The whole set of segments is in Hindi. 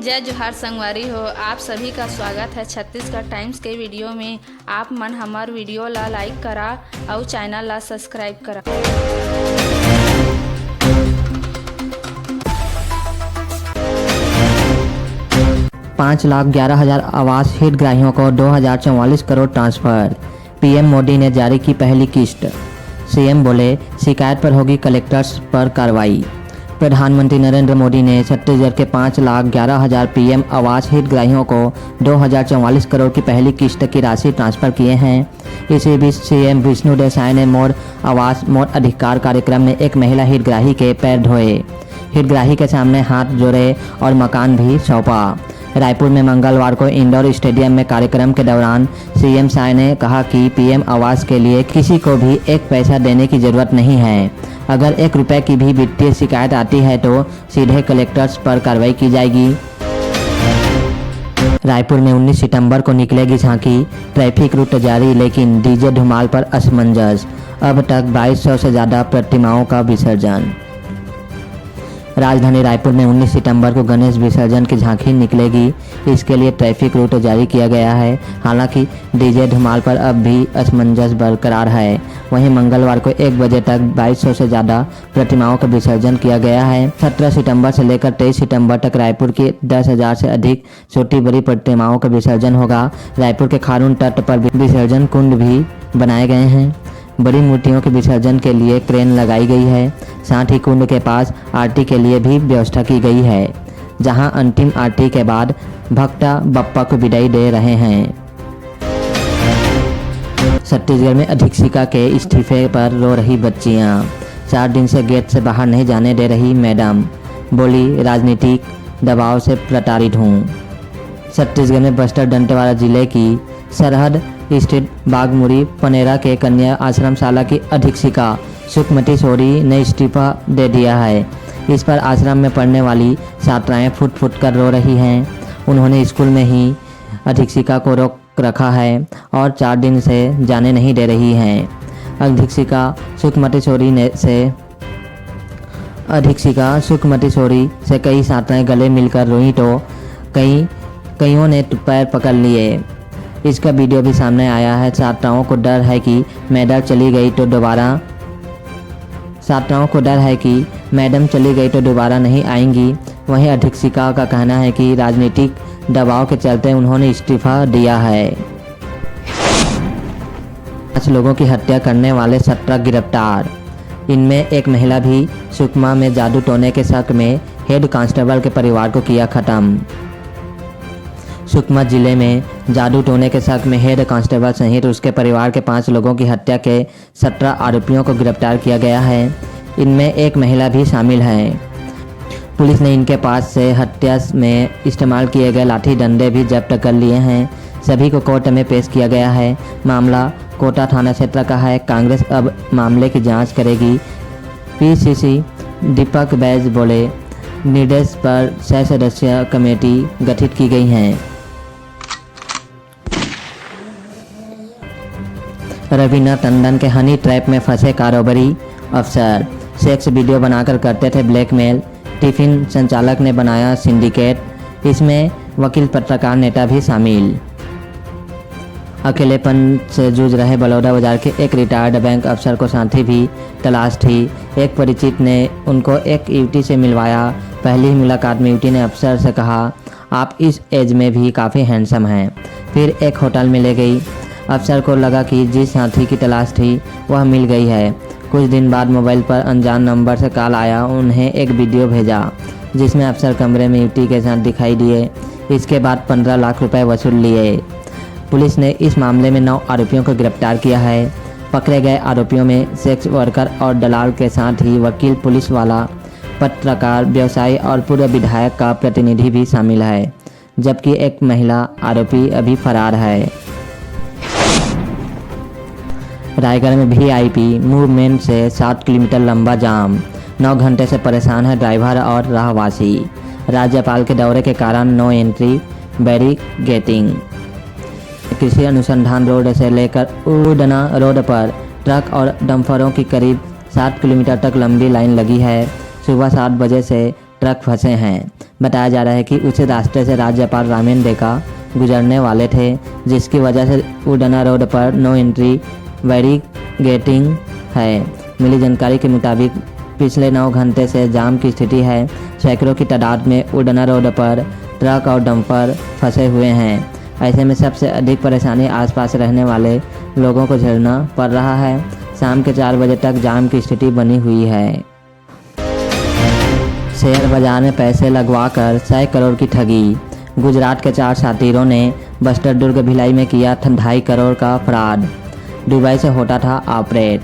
जय जोहार संगवारी हो। आप सभी का स्वागत है छत्तीसगढ़ टाइम्स के वीडियो में। आप मन हमार वीडियो ला लाइक करा और चैनल ला सब्सक्राइब करा। 5,11,000 आवास हितग्राहियों को 2,044 करोड़ ट्रांसफर। पीएम मोदी ने जारी की पहली किस्त। सीएम बोले शिकायत पर होगी कलेक्टर्स पर कार्रवाई। प्रधानमंत्री नरेंद्र मोदी ने छत्तीसगढ़ के 5,11,000 पीएम आवास हितग्राहियों को 2,044 करोड़ की पहली किस्त की राशि ट्रांसफर किए हैं। इसी बीच सीएम विष्णुदेव साय ने मोर आवास मोर अधिकार कार्यक्रम में एक महिला हितग्राही के पैर धोए, हितग्राही के सामने हाथ जोड़े और मकान भी सौंपा। रायपुर में मंगलवार को इंडोर स्टेडियम में कार्यक्रम के दौरान सीएम साय ने कहा कि पीएम आवास के लिए किसी को भी एक पैसा देने की जरूरत नहीं है। अगर 1 रुपए की भी वित्तीय शिकायत आती है तो सीधे कलेक्टर्स पर कार्रवाई की जाएगी। रायपुर में 19 सितंबर को निकलेगी झांकी, ट्रैफिक रूट जारी लेकिन डीजे धुमाल पर असमंजस। अब तक 2200 से ज़्यादा प्रतिमाओं का विसर्जन। राजधानी रायपुर में 19 सितंबर को गणेश विसर्जन की झांकी निकलेगी। इसके लिए ट्रैफिक रूट जारी किया गया है। हालांकि डीजे धमाल पर अब भी असमंजस बरकरार है। वहीं मंगलवार को 1 बजे तक 2200 से ज़्यादा प्रतिमाओं का विसर्जन किया गया है। 17 सितंबर से लेकर 23 सितंबर तक रायपुर की 10,000 से अधिक छोटी बड़ी प्रतिमाओं का विसर्जन होगा। रायपुर के खारून तट पर विसर्जन कुंड भी बनाए गए हैं। बड़ी मूर्तियों के विसर्जन के लिए क्रेन लगाई गई है। साथ ही कुंड के पास आरती के लिए भी व्यवस्था की गई है, जहां अंतिम आरती के बाद भक्त बप्पा को विदाई दे रहे हैं। छत्तीसगढ़ में अधीक्षिका के इस्तीफे पर रो रही बच्चियां। 4 दिन से गेट से बाहर नहीं जाने दे रही मैडम। बोली राजनीतिक दबाव से प्रताड़ित हूँ। छत्तीसगढ़ में बस्तर दंतेवाड़ा जिले की सरहद स्थित बागमुरी पनेरा के कन्या आश्रम शाला की अधीक्षिका सुखमती सोरी ने इस्तीफा दे दिया है। इस पर आश्रम में पढ़ने वाली छात्राएं फुट फुट कर रो रही हैं। उन्होंने स्कूल में ही अधीक्षिका को रोक रखा है और 4 दिन से जाने नहीं दे रही हैं। अधीक्षिका सुखमती सोरी से कई छात्राएं गले मिलकर रोई तो कईयों ने पैर पकड़ लिए। इसका वीडियो भी सामने आया है। छात्राओं को डर है कि मैडम चली गई तो दोबारा नहीं आएंगी। वहीं अधीक्षिका का कहना है कि राजनीतिक दबाव के चलते उन्होंने इस्तीफा दिया है। 5 लोगों की हत्या करने वाले 17 गिरफ्तार। इनमें एक महिला भी। सुकमा में जादू टोने के शक में हेड कांस्टेबल के परिवार को किया खत्म। सुकमा जिले में जादू टोने के शक में हेड कांस्टेबल सहित उसके परिवार के 5 लोगों की हत्या के 17 आरोपियों को गिरफ्तार किया गया है। इनमें एक महिला भी शामिल है। पुलिस ने इनके पास से हत्या में इस्तेमाल किए गए लाठी डंडे भी जब्त कर लिए हैं। सभी को कोर्ट में पेश किया गया है। मामला कोटा थाना क्षेत्र का है। कांग्रेस अब मामले की जाँच करेगी। पीसीसी दीपक बैज बोले निर्देश पर 6 सदस्यीय कमेटी गठित की गई है। रवीना टंडन के हनी ट्रैप में फंसे कारोबारी अफसर। सेक्स वीडियो बनाकर करते थे ब्लैकमेल। टिफिन संचालक ने बनाया सिंडिकेट। इसमें वकील पत्रकार नेता भी शामिल। अकेलेपन से जूझ रहे बलौदा बाजार के एक रिटायर्ड बैंक अफसर को साथी भी तलाश थी। एक परिचित ने उनको एक युवती से मिलवाया। पहली ही मुलाकात में युवती ने अफसर से कहा, आप इस एज में भी काफ़ी हैंडसम हैं। फिर एक होटल में ले गई। अफसर को लगा कि जिस साथी की तलाश थी वह मिल गई है। कुछ दिन बाद मोबाइल पर अनजान नंबर से कॉल आया। उन्हें एक वीडियो भेजा जिसमें अफसर कमरे में युवती के साथ दिखाई दिए। इसके बाद 15 लाख रुपए वसूल लिए। पुलिस ने इस मामले में 9 आरोपियों को गिरफ्तार किया है। पकड़े गए आरोपियों में सेक्स वर्कर और दलाल के साथ ही वकील, पुलिस वाला, पत्रकार, व्यवसायी और पूर्व विधायक का प्रतिनिधि भी शामिल है, जबकि एक महिला आरोपी अभी फरार है। रायगढ़ में वीआईपी मूवमेंट से 7 किलोमीटर लंबा जाम। 9 घंटे से परेशान है ड्राइवर और राहवासी। राज्यपाल के दौरे के कारण नो एंट्री बैरिकेडिंग। कृषि अनुसंधान रोड से लेकर उड़ना रोड पर ट्रक और डंफरों की करीब 7 किलोमीटर तक लंबी लाइन लगी है। सुबह 7 बजे से ट्रक फंसे हैं। बताया जा रहा है कि उस रास्ते से राज्यपाल रामेन डेका गुजरने वाले थे, जिसकी वजह से उडना रोड पर नो एंट्री बैरिकेडिंग है। मिली जानकारी के मुताबिक पिछले 9 घंटे से जाम की स्थिति है। सैकड़ों की तादाद में उडना रोड पर ट्रक और डंपर फंसे हुए हैं। ऐसे में सबसे अधिक परेशानी आसपास रहने वाले लोगों को झेलना पड़ रहा है। शाम के 4 बजे तक जाम की स्थिति बनी हुई है। शेयर बाजार में पैसे लगवाकर 100 करोड़ की ठगी। गुजरात के 4 साथीरों ने बस्तर दुर्ग भिलाई में किया था 2.5 करोड़ का फ्रॉड। दुबई से होता था ऑपरेट।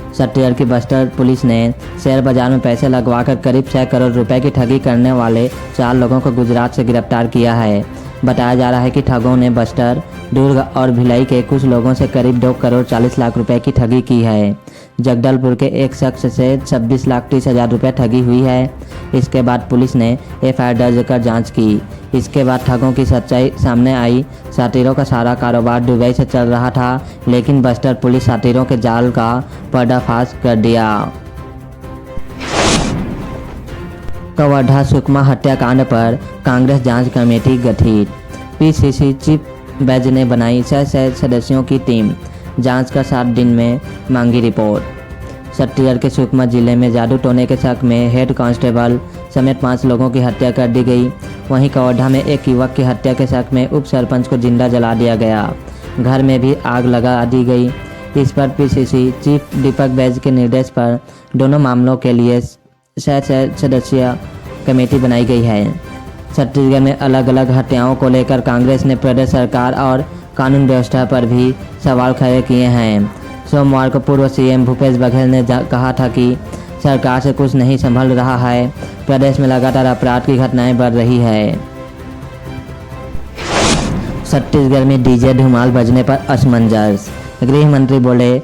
छत्तीसगढ़ की बस्तर पुलिस ने शेयर बाजार में पैसे लगवाकर करीब 100 करोड़ रुपए की ठगी करने वाले 4 लोगों को गुजरात से गिरफ्तार किया है। बताया जा रहा है कि ठगों ने बस्तर, दुर्ग और भिलाई के कुछ लोगों से करीब 2 करोड़ 40 लाख रुपए की ठगी की है। जगदलपुर के एक शख्स से 26 लाख 30 हज़ार रुपये ठगी हुई है। इसके बाद पुलिस ने एफआईआर दर्ज कर जांच की। इसके बाद ठगों की सच्चाई सामने आई। साथीरों का सारा कारोबार दुबई से चल रहा था, लेकिन बस्तर पुलिस साथीरों के जाल का पर्दाफाश कर दिया। कवर्धा सुकमा हत्याकांड पर कांग्रेस जांच कमेटी गठित। पीसीसी चीफ बैज ने बनाई 6 सदस्यों की टीम। जांच का 7 दिन में मांगी रिपोर्ट। छत्तीसगढ़ के सुकमा जिले में जादू टोने के शक में हेड कांस्टेबल समेत 5 लोगों की हत्या कर दी गई। वहीं कवर्धा में एक युवक की हत्या के शक में उप सरपंच को जिंदा जला दिया गया। घर में भी आग लगा दी गई। इस पर पीसीसी चीफ दीपक बैज के निर्देश पर दोनों मामलों के लिए 6 सदस्यीय कमेटी बनाई गई है। छत्तीसगढ़ में अलग अलग हत्याओं को लेकर कांग्रेस ने प्रदेश सरकार और कानून व्यवस्था पर भी सवाल खड़े किए हैं। सोमवार को पूर्व सीएम भूपेश बघेल ने कहा था कि सरकार से कुछ नहीं संभल रहा है। प्रदेश में लगातार अपराध की घटनाएं बढ़ रही है। छत्तीसगढ़ में डीजे धुमाल बजने पर असमंजस। गृह मंत्री बोले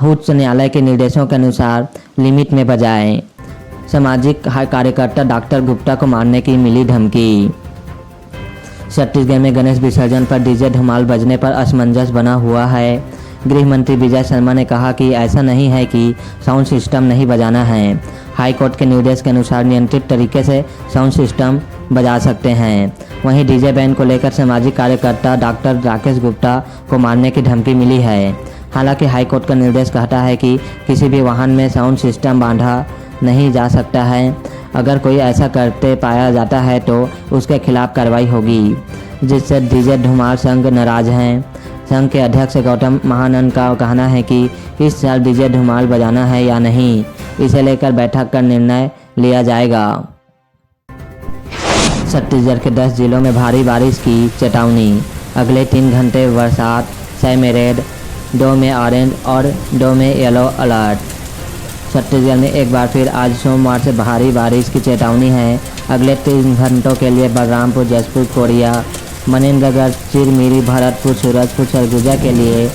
उच्च न्यायालय के निर्देशों के अनुसार लिमिट में बजाएं। सामाजिक कार्यकर्ता डॉक्टर गुप्ता को मारने की मिली धमकी। छत्तीसगढ़ में गणेश विसर्जन पर डीजे धमाल बजने पर असमंजस बना हुआ है। गृह मंत्री विजय शर्मा ने कहा कि ऐसा नहीं है कि साउंड सिस्टम नहीं बजाना है। हाई कोर्ट के निर्देश के अनुसार नियंत्रित तरीके से साउंड सिस्टम बजा सकते हैं। वहीं डीजे बैंड को लेकर सामाजिक कार्यकर्ता डॉक्टर राकेश गुप्ता को मारने की धमकी मिली है। हालांकि हाई कोर्ट का निर्देश कहता है कि किसी भी वाहन में साउंड सिस्टम बांधा नहीं जा सकता है। अगर कोई ऐसा करते पाया जाता है तो उसके खिलाफ कार्रवाई होगी, जिससे डीजे धुमाल संघ नाराज हैं। संघ के अध्यक्ष गौतम महानंद का कहना है कि इस साल डीजे धुमाल बजाना है या नहीं, इसे लेकर बैठक कर निर्णय लिया जाएगा। छत्तीसगढ़ के 10 जिलों में भारी बारिश की चेतावनी। अगले 3 घंटे बरसात, 6 में रेड, 2 में ऑरेंज और 2 में येलो अलर्ट। छत्तीसगढ़ में एक बार फिर आज सोमवार से भारी बारिश की चेतावनी है। अगले 3 घंटों के लिए बलरामपुर, जसपुर, कोरिया, मनेन्द्रगढ़, चिरमिरी, भरतपुर, सूरजपुर, सरगुजा के लिए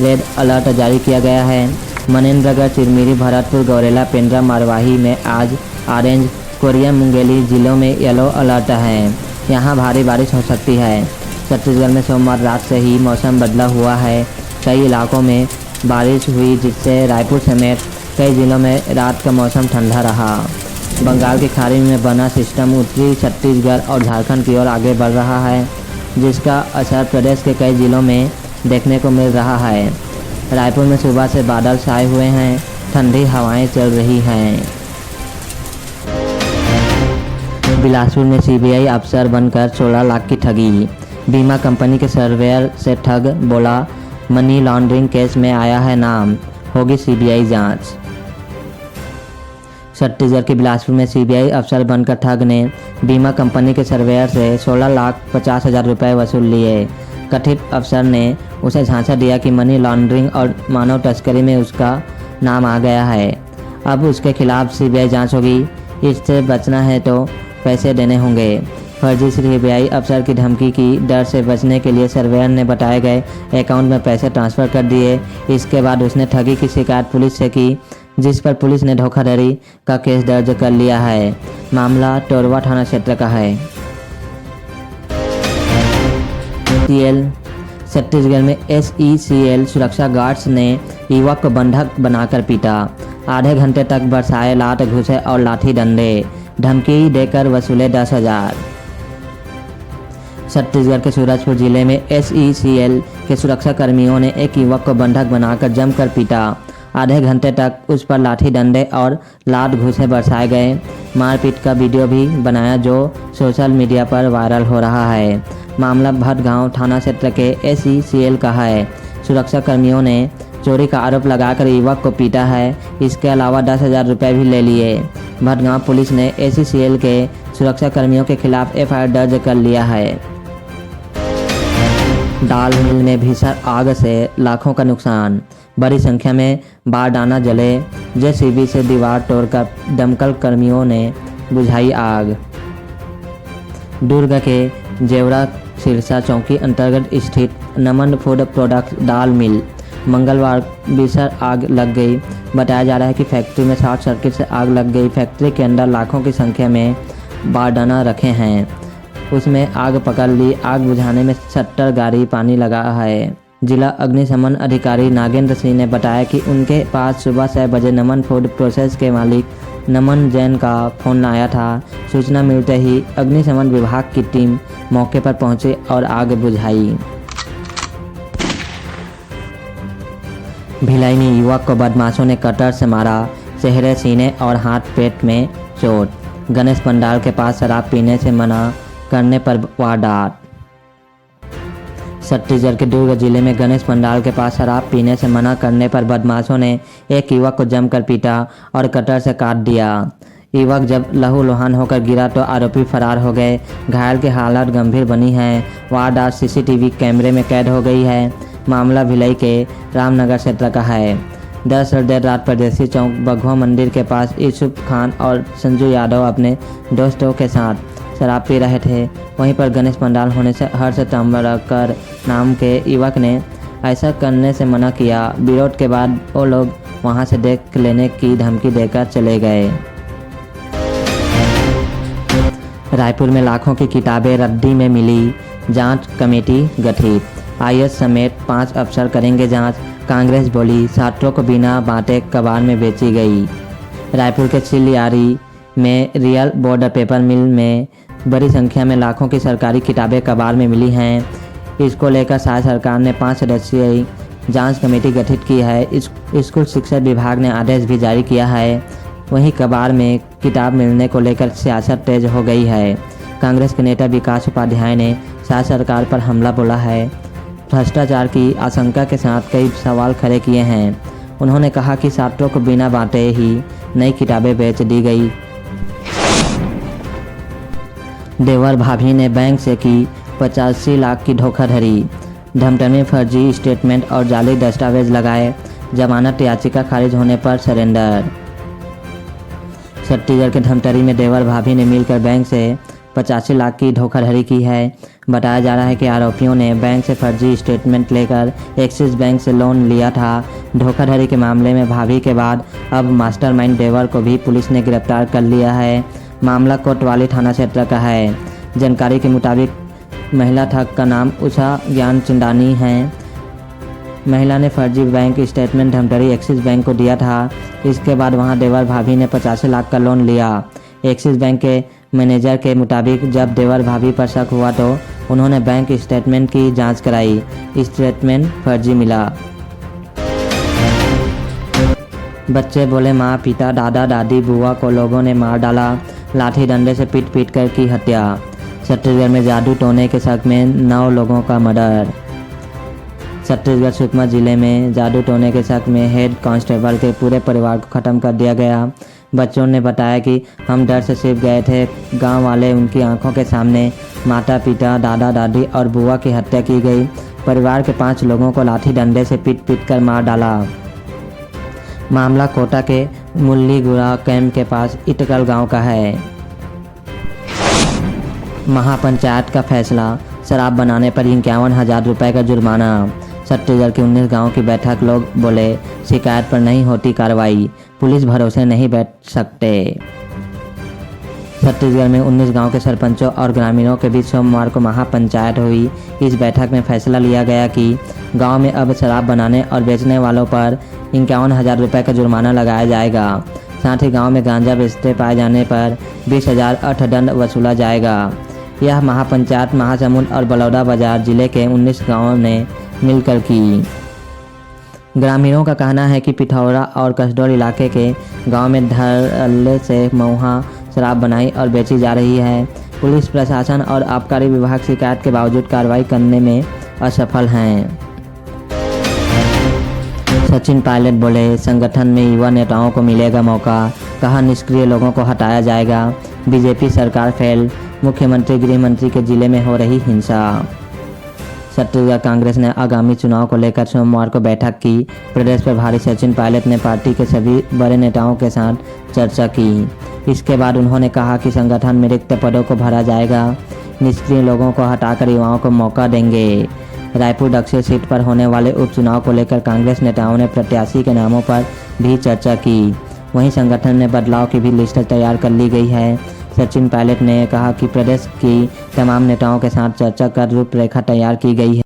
रेड अलर्ट जारी किया गया है। मनेन्द्रगढ़, चिरमिरी, भरतपुर, गौरेला, पेंड्रा, मरवाही में आज ऑरेंज, कोरिया, मुंगेली जिलों में येलो अलर्ट है। यहाँ भारी बारिश हो सकती है। छत्तीसगढ़ में सोमवार रात से ही मौसम बदला हुआ है। कई इलाकों में बारिश हुई, जिससे रायपुर समेत कई जिलों में रात का मौसम ठंडा रहा। बंगाल की खाड़ी में बना सिस्टम उत्तरी छत्तीसगढ़ और झारखंड की ओर आगे बढ़ रहा है, जिसका असर प्रदेश के कई जिलों में देखने को मिल रहा है। रायपुर में सुबह से बादल छाए हुए हैं, ठंडी हवाएं चल रही हैं। बिलासपुर में सीबीआई अफसर बनकर 16 लाख की ठगी। बीमा कंपनी के सर्वेयर से ठग बोला मनी लॉन्ड्रिंग केस में आया है नाम, होगी सीबीआई जांच। छत्तीसगढ़ के बिलासपुर में सीबीआई अफसर बनकर ठग ने बीमा कंपनी के सर्वेयर से 16,50,000 रुपये वसूल लिए। कथित अफसर ने उसे झांसा दिया कि मनी लॉन्ड्रिंग और मानव तस्करी में उसका नाम आ गया है। अब उसके खिलाफ सीबीआई जांच होगी। इससे बचना है तो पैसे देने होंगे। फर्जी सीबीआई अफसर की धमकी की डर से बचने के लिए सर्वेयर ने बताए गए अकाउंट में पैसे ट्रांसफ़र कर दिए। इसके बाद उसने ठगी की शिकायत पुलिस से की, जिस पर पुलिस ने धोखाधड़ी का केस दर्ज कर लिया है। मामला टोरवा थाना क्षेत्र का है। छत्तीसगढ़ में SECL सुरक्षा गार्ड्स ने युवक को बंधक बनाकर पीटा। आधे घंटे तक बरसाए लात, घूसे और लाठी डंडे। धमकी देकर वसूले 10,000। छत्तीसगढ़ के सूरजपुर जिले में SECL के सुरक्षा कर्मियों ने एक युवक को बंधक बनाकर जमकर पीटा। आधे घंटे तक उस पर लाठी डंडे और लात घूंसे बरसाए गए। मारपीट का वीडियो भी बनाया जो सोशल मीडिया पर वायरल हो रहा है। मामला भटगांव थाना क्षेत्र के SECL का है। सुरक्षा कर्मियों ने चोरी का आरोप लगाकर युवक को पीटा है। इसके अलावा 10,000 रुपये भी ले लिए। भटगांव पुलिस ने SECL के सुरक्षा कर्मियों के खिलाफ FIR दर्ज कर लिया है। दाल मिल में भीषण आग से लाखों का नुकसान। बड़ी संख्या में बारदाना जले। JCB से दीवार तोड़कर दमकल कर्मियों ने बुझाई आग। दुर्ग के जेवरा सिरसा चौकी अंतर्गत स्थित नमन फूड प्रोडक्ट्स दाल मिल मंगलवार भीषण आग लग गई। बताया जा रहा है कि फैक्ट्री में शॉर्ट सर्किट से आग लग गई। फैक्ट्री के अंदर लाखों की संख्या में बारदाना रखे हैं, उसमें आग पकड़ ली। आग बुझाने में 70 गाड़ी पानी लगा है। जिला अग्निशमन अधिकारी नागेंद्र सिंह ने बताया कि उनके पास सुबह 6 बजे नमन फूड प्रोसेस के मालिक नमन जैन का फोन आया था। सूचना मिलते ही अग्निशमन विभाग की टीम मौके पर पहुंची और आग बुझाई। भिलाई में युवक को बदमाशों ने कटर से मारा। चेहरे, सीने और हाथ पेट में चोट। गणेश पंडाल के पास शराब पीने से मना करने पर वारदात। छत्तीसगढ़ के दुर्ग जिले में गणेश पंडाल के पास शराब पीने से मना करने पर बदमाशों ने एक युवक को जमकर पीटा और कटर से काट दिया। युवक जब लहूलुहान होकर गिरा तो आरोपी फरार हो गए। घायल की हालत गंभीर बनी है। वारदात CCTV कैमरे में कैद हो गई है। मामला भिलाई के रामनगर क्षेत्र का है। दरअसल देर रात परदेसी चौक बघवा मंदिर के पास यूसुफ खान और संजू यादव अपने दोस्तों के साथ शराब पी रहे थे। वहीं पर गणेश पंडाल होने से हर्ष तंबरकर नाम के युवक ने ऐसा करने से मना किया। विरोध के बाद वो लोग वहां से देख लेने की धमकी देकर चले गए। रायपुर में लाखों की किताबें रद्दी में मिली। जांच कमेटी गठित। IAS समेत 5 अफसर करेंगे जांच। कांग्रेस बोली छात्रों को बिना बांटे कबाड़ में बेची गई। रायपुर के चिलियारी में रियल बॉर्डर पेपर मिल में बड़ी संख्या में लाखों की सरकारी किताबें कबाड़ में मिली हैं। इसको लेकर राज्य सरकार ने 5 सदस्यीय जांच कमेटी गठित की है। स्कूल शिक्षा विभाग ने आदेश भी जारी किया है। वहीं कबाड़ में किताब मिलने को लेकर सियासत तेज हो गई है। कांग्रेस के नेता विकास उपाध्याय ने राज्य सरकार पर हमला बोला है। भ्रष्टाचार की आशंका के साथ कई सवाल खड़े किए हैं। उन्होंने कहा कि छात्रों को बिना बांटे ही नई किताबें बेच दी गई। देवर भाभी ने बैंक से की 85 लाख की धोखाधड़ी। धमतरी में फर्जी स्टेटमेंट और जाली दस्तावेज लगाए। जमानत याचिका खारिज होने पर सरेंडर। छत्तीसगढ़ के धमतरी में देवर भाभी ने मिलकर बैंक से 85 लाख की धोखाधड़ी की है। बताया जा रहा है कि आरोपियों ने बैंक से फर्जी स्टेटमेंट लेकर एक्सिस बैंक से लोन लिया था। धोखाधड़ी के मामले में भाभी के बाद अब मास्टरमाइंड देवर को भी पुलिस ने गिरफ्तार कर लिया है। मामला कोतवाली थाना क्षेत्र का है। जानकारी के मुताबिक महिला ठग का नाम उषा ज्ञानचंदानी है। महिला ने फर्जी bank statement Dhamtari axis bank को दिया था। इसके बाद वहां देवर भाभी ने 85 लाख का लोन लिया। एक्सिस बैंक के मैनेजर के मुताबिक जब देवर भाभी पर शक हुआ तो उन्होंने बैंक स्टेटमेंट की जांच कराई। स्टेटमेंट फर्जी मिला। बच्चे बोले माँ, पिता, दादा, दादी, बुआ को लोगों ने मार डाला। लाठी डंडे से पीट कर की हत्या। छत्तीसगढ़ में जादू टोने के शक में 9 लोगों का मर्डर। छत्तीसगढ़ सुकमा जिले में जादू टोने के शक में हेड कांस्टेबल के पूरे परिवार को ख़त्म कर दिया गया। बच्चों ने बताया कि हम डर से छिप गए थे। गांव वाले उनकी आंखों के सामने माता पिता, दादा दादी और बुआ की हत्या की गई। परिवार के 5 लोगों को लाठी डंडे से पीट कर मार डाला। मामला कोटा के मुल्लीगुड़ा कैंप के पास इटकल गांव का है। महापंचायत का फैसला, शराब बनाने पर 51,000 रुपये का जुर्माना। छत्तीसगढ़ के 19 गाँव की बैठक, लोग बोले शिकायत पर नहीं होती कार्रवाई, पुलिस भरोसे नहीं बैठ सकते। छत्तीसगढ़ में 19 गांव के सरपंचों और ग्रामीणों के बीच सोमवार को महापंचायत हुई। इस बैठक में फैसला लिया गया कि गांव में अब शराब बनाने और बेचने वालों पर 51,000 रुपये का जुर्माना लगाया जाएगा। साथ ही गांव में गांजा बेचते पाए जाने पर 20,000 अर्थदंड वसूला जाएगा। यह महापंचायत महासमुंद और बलौदा बाजार जिले के 19 गाँवों ने मिलकर की। ग्रामीणों का कहना है कि पिथौरा और कसडौल इलाके के गांव में धड़ल्ले से महुआ शराब बनाई और बेची जा रही है। पुलिस प्रशासन और आबकारी विभाग शिकायत के बावजूद कार्रवाई करने में असफल हैं। सचिन पायलट बोले, संगठन में युवा नेताओं को मिलेगा मौका, कहा निष्क्रिय लोगों को हटाया जाएगा। बीजेपी सरकार फेल, मुख्यमंत्री गृह मंत्री के जिले में हो रही हिंसा। छत्तीसगढ़ कांग्रेस ने आगामी चुनाव को लेकर सोमवार को बैठक की। प्रदेश प्रभारी सचिन पायलट ने पार्टी के सभी बड़े नेताओं के साथ चर्चा की। इसके बाद उन्होंने कहा कि संगठन में रिक्त पदों को भरा जाएगा, निष्क्रिय लोगों को हटाकर युवाओं को मौका देंगे। रायपुर दक्षिण सीट पर होने वाले उपचुनाव को लेकर कांग्रेस नेताओं ने प्रत्याशी के नामों पर भी चर्चा की। वहीं संगठन में बदलाव की भी लिस्ट तैयार कर ली गई है। सचिन पायलट ने कहा कि प्रदेश की तमाम नेताओं के साथ चर्चा कर रूपरेखा तैयार की गई है।